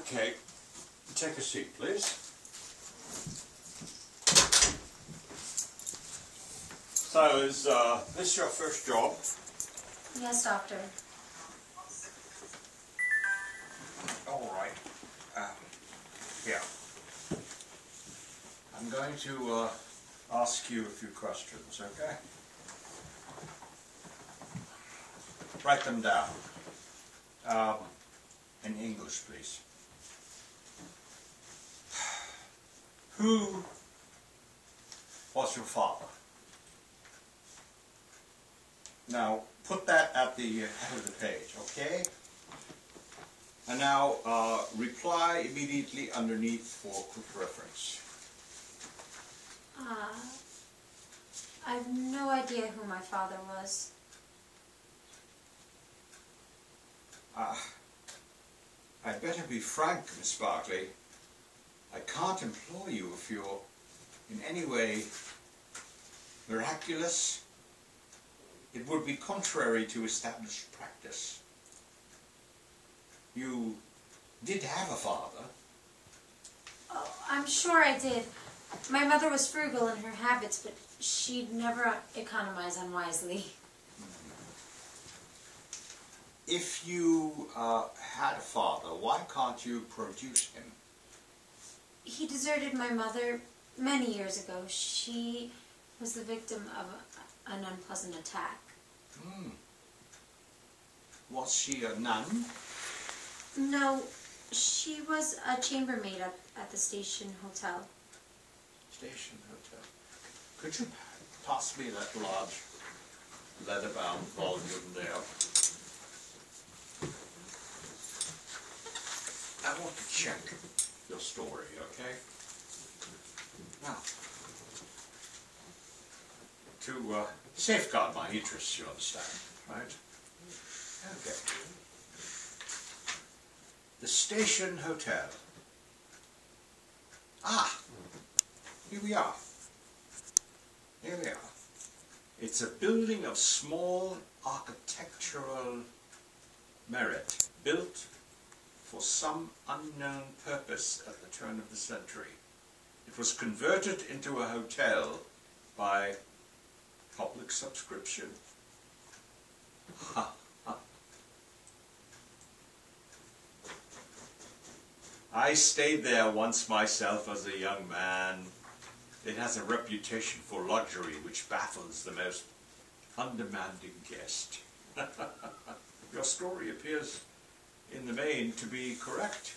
Okay, take a seat, please. So, is this your first job? Yes, doctor. All right. Here. I'm going to ask you a few questions, okay? Write them down. In English, please. Who was your father? Now, put that at the head of the page, okay? And now, reply immediately underneath for quick reference. I have no idea who my father was. I'd better be frank, Miss Barclay. I can't employ you if you're in any way miraculous. It would be contrary to established practice. You did have a father. Oh, I'm sure I did. My mother was frugal in her habits, but she'd never economize unwisely. If you had a father, why can't you produce him? He deserted my mother many years ago. She was the victim of an unpleasant attack. Was she a nun? No, she was a chambermaid at the station hotel. Station hotel. Could you pass me that large leather-bound volume there? I want to check your story, okay? Now, to safeguard my interests, you understand, right? Okay. The Station Hotel. Ah, here we are. Here we are. It's a building of small architectural merit, built for some unknown purpose at the turn of the century. It was converted into a hotel by public subscription. Ha, ha. I stayed there once myself as a young man. It has a reputation for luxury which baffles the most undemanding guest. Your story appears in the main to be correct.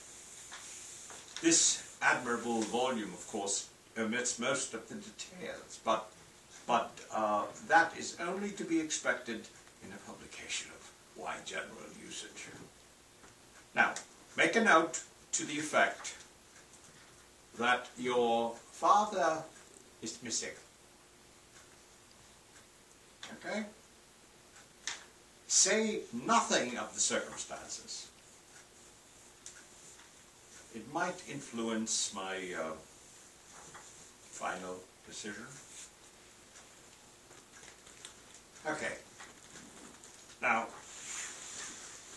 This admirable volume, of course, omits most of the details, but that is only to be expected in a publication of wide general usage. Now, make a note to the effect that your father is missing. Okay? Say nothing of the circumstances. It might influence my final decision. Okay. Now,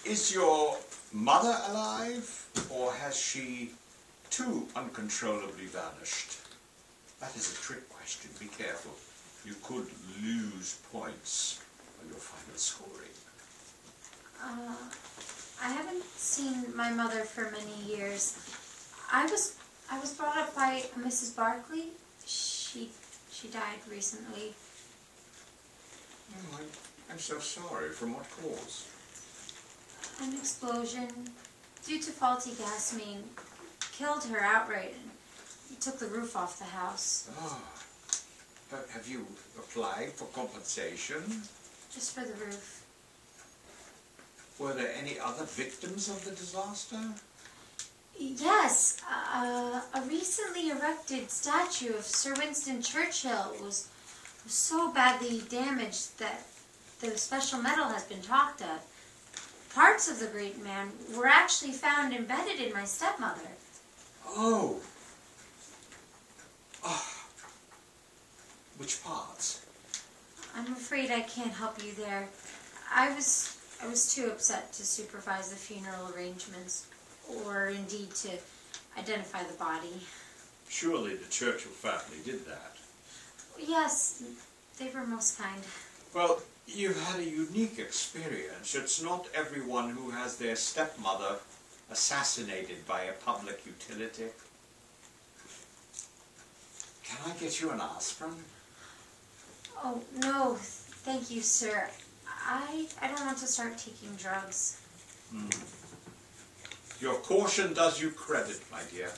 is your mother alive, or has she too uncontrollably vanished? That is a trick question. Be careful. You could lose points on your final scoring. I haven't seen my mother for many years. I was brought up by Mrs. Barclay. She died recently. Oh, I'm so sorry. From what cause? An explosion due to faulty gas main killed her outright and took the roof off the house. Oh, but have you applied for compensation? Just for the roof. Were there any other victims of the disaster? Yes, a recently erected statue of Sir Winston Churchill was so badly damaged that the special medal has been talked of. Parts of the great man were actually found embedded in my stepmother. Oh. Which parts? I'm afraid I can't help you there. I was too upset to supervise the funeral arrangements. or indeed to identify the body. Surely the Churchill family did that. Yes, they were most kind. Well, you've had a unique experience. It's not everyone who has their stepmother assassinated by a public utility. Can I get you an aspirin? Oh, no, thank you, sir. I don't want to start taking drugs. Your caution does you credit, my dear.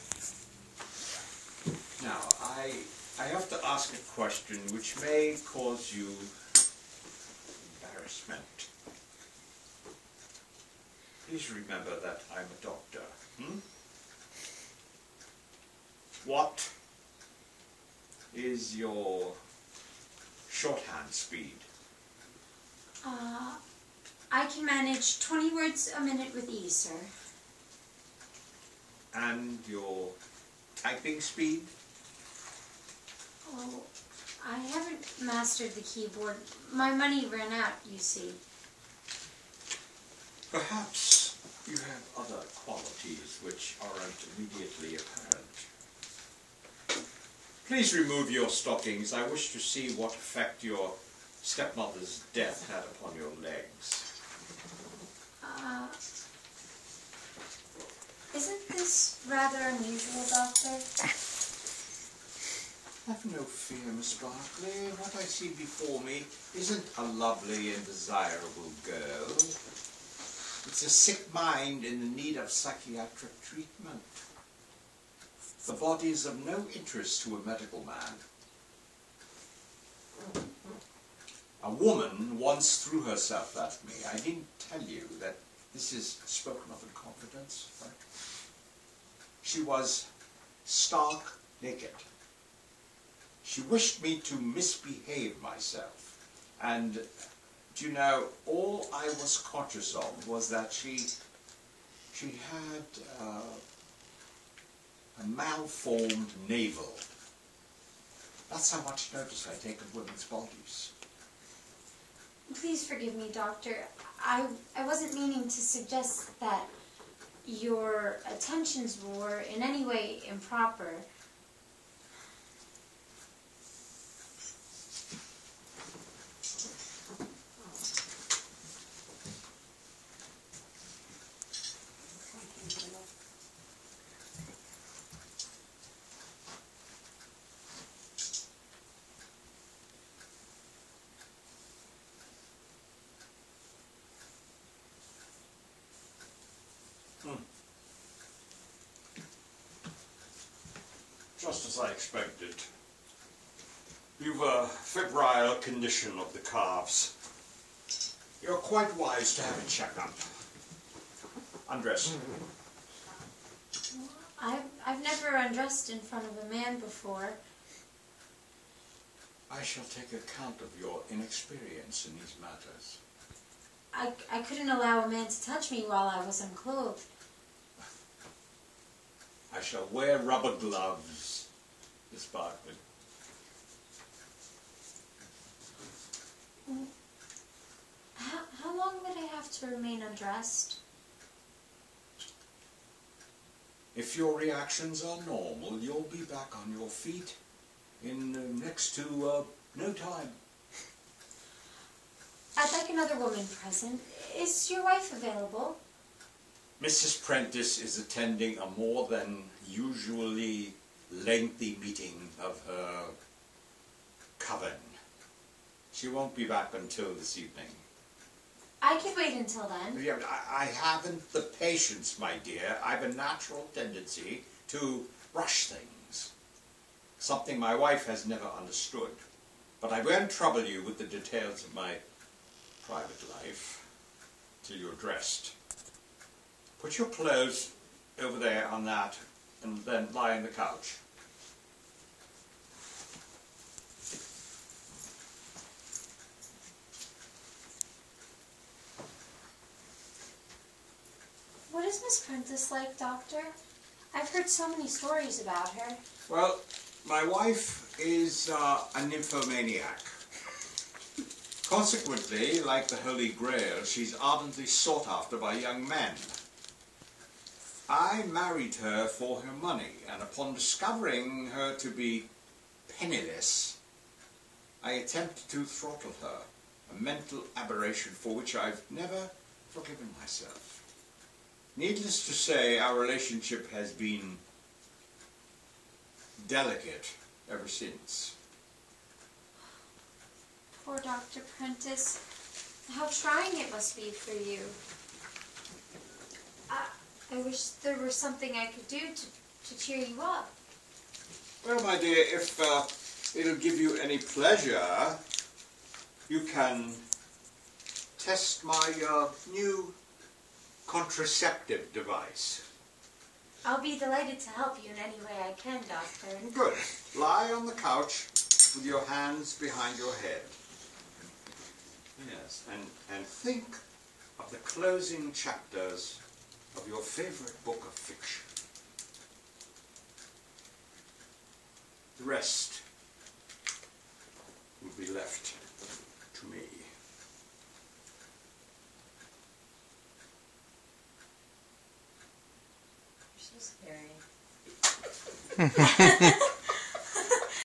Now, I have to ask a question which may cause you embarrassment. Please remember that I'm a doctor. What is your shorthand speed? I can manage 20 words a minute with ease, sir. And your typing speed? Oh, I haven't mastered the keyboard. My money ran out, you see. Perhaps you have other qualities which aren't immediately apparent. Please remove your stockings. I wish to see what effect your stepmother's death had upon your legs. Isn't this rather unusual, Doctor? Have no fear, Miss Barclay. What I see before me isn't a lovely and desirable girl. It's a sick mind in need of psychiatric treatment. The body is of no interest to a medical man. A woman once threw herself at me. I didn't tell you that this is spoken of in confidence, right? She was stark naked. She wished me to misbehave myself. And, do you know, all I was conscious of was that she had a malformed navel. That's how much notice I take of women's bodies. Please forgive me, Doctor. I wasn't meaning to suggest that your attentions were in any way improper. Just as I expected. You've a febrile condition of the calves. You're quite wise to have a checkup. Undress. I've never undressed in front of a man before. I shall take account of your inexperience in these matters. I couldn't allow a man to touch me while I was unclothed. I shall wear rubber gloves, Miss Barclay. How long would I have to remain undressed? If your reactions are normal, you'll be back on your feet in next to no time. I'd like another woman present. Is your wife available? Mrs. Prentice is attending a more than usually lengthy meeting of her coven. She won't be back until this evening. I could wait until then. Yeah, I haven't the patience, my dear. I've a natural tendency to rush things. Something my wife has never understood. But I won't trouble you with the details of my private life till you're dressed. Put your clothes over there on that and then lie on the couch. What is Miss Prentice like, Doctor? I've heard so many stories about her. Well, my wife is a nymphomaniac. Consequently, like the Holy Grail, she's ardently sought after by young men. I married her for her money, and upon discovering her to be penniless, I attempted to throttle her, a mental aberration for which I've never forgiven myself. Needless to say, our relationship has been delicate ever since. Poor Dr. Prentice. How trying it must be for you. I wish there were something I could do to cheer you up. Well, my dear, if it'll give you any pleasure, you can test my new contraceptive device. I'll be delighted to help you in any way I can, Doctor. Good. Lie on the couch with your hands behind your head. Yes, and think of the closing chapters of your favorite book of fiction. The rest will be left to me. You're so scary.